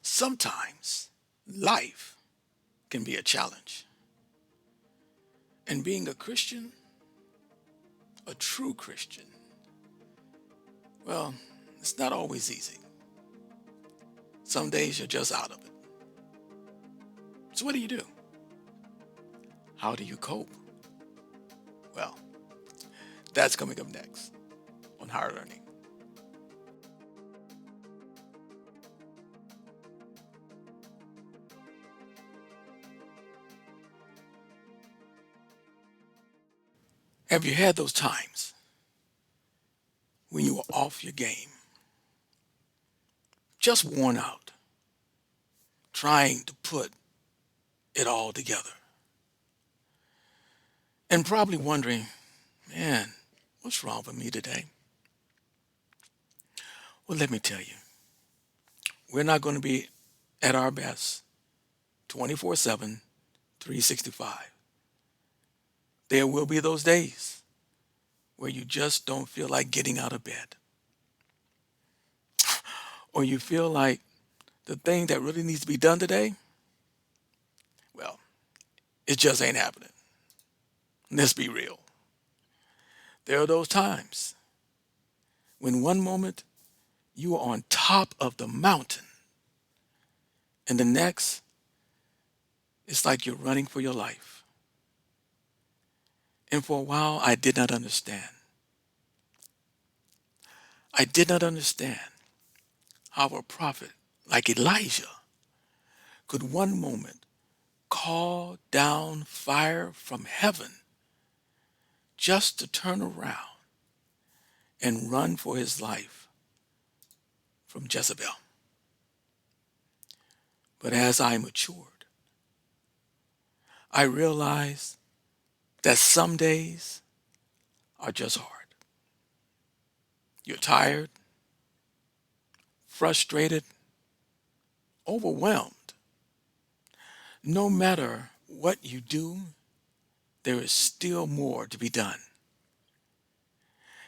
Sometimes life can be a challenge. And being a Christian, a true Christian, well, it's not always easy. Some days you're just out of it. So what do you do? How do you cope? Well, that's coming up next on Higher Learning. Have you had those times when you were off your game, just worn out, trying to put it all together, and probably wondering, man, what's wrong with me today? Well, let me tell you, we're not going to be at our best 24/7, 365. There will be those days where you just don't feel like getting out of bed, or you feel like the thing that really needs to be done today, well, it just ain't happening. Let's be real. There are those times when one moment you are on top of the mountain, and the next, it's like you're running for your life. And for a while, I did not understand. I did not understand how a prophet like Elijah could one moment call down fire from heaven just to turn around and run for his life from Jezebel. But as I matured, I realized that some days are just hard. You're tired, frustrated, overwhelmed. No matter what you do, there is still more to be done.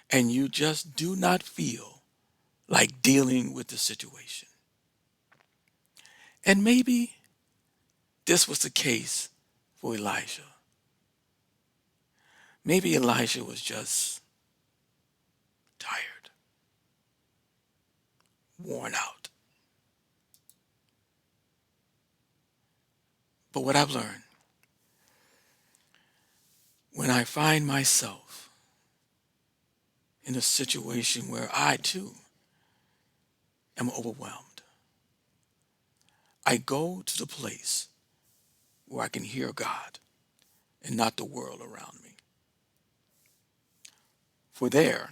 And you just do not feel like dealing with the situation. And maybe this was the case for Elijah. Maybe Elijah was just tired, worn out. But what I've learned, when I find myself in a situation where I too am overwhelmed, I go to the place where I can hear God and not the world around me. For there,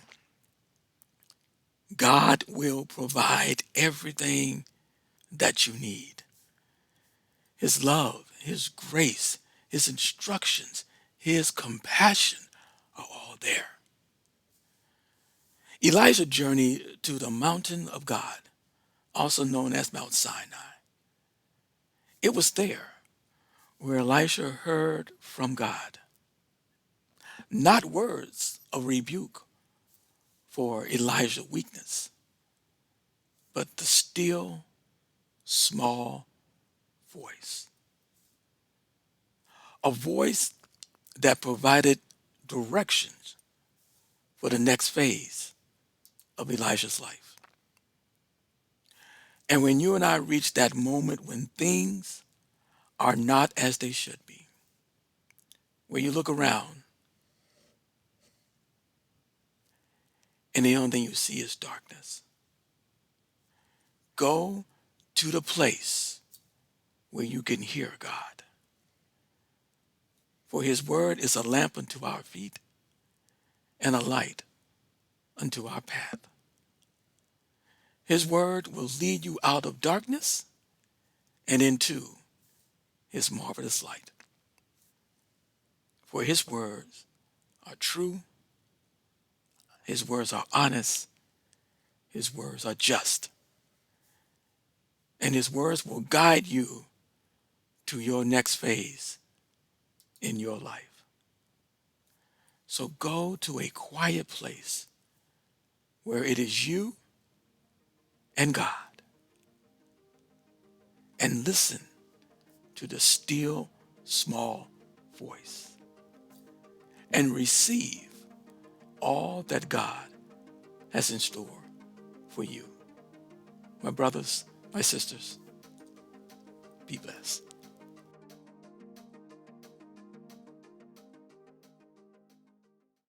God will provide everything that you need. His love, His grace, His instructions, His compassion are all there. Elijah journeyed to the mountain of God, also known as Mount Sinai. It was there where Elisha heard from God, not words of rebuke for Elijah's weakness, but the still small voice. A voice that provided directions for the next phase of Elijah's life. And when you and I reach that moment when things are not as they should be, where you look around and the only thing you see is darkness, go to the place where you can hear God. For his word is a lamp unto our feet and a light unto our path. His word will lead you out of darkness and into his marvelous light. For his words are true, his words are honest, his words are just, and his words will guide you to your next phase in your life. So go to a quiet place where it is you and God. and listen to the still small voice and receive all that God has in store for you. My brothers, my sisters, be blessed.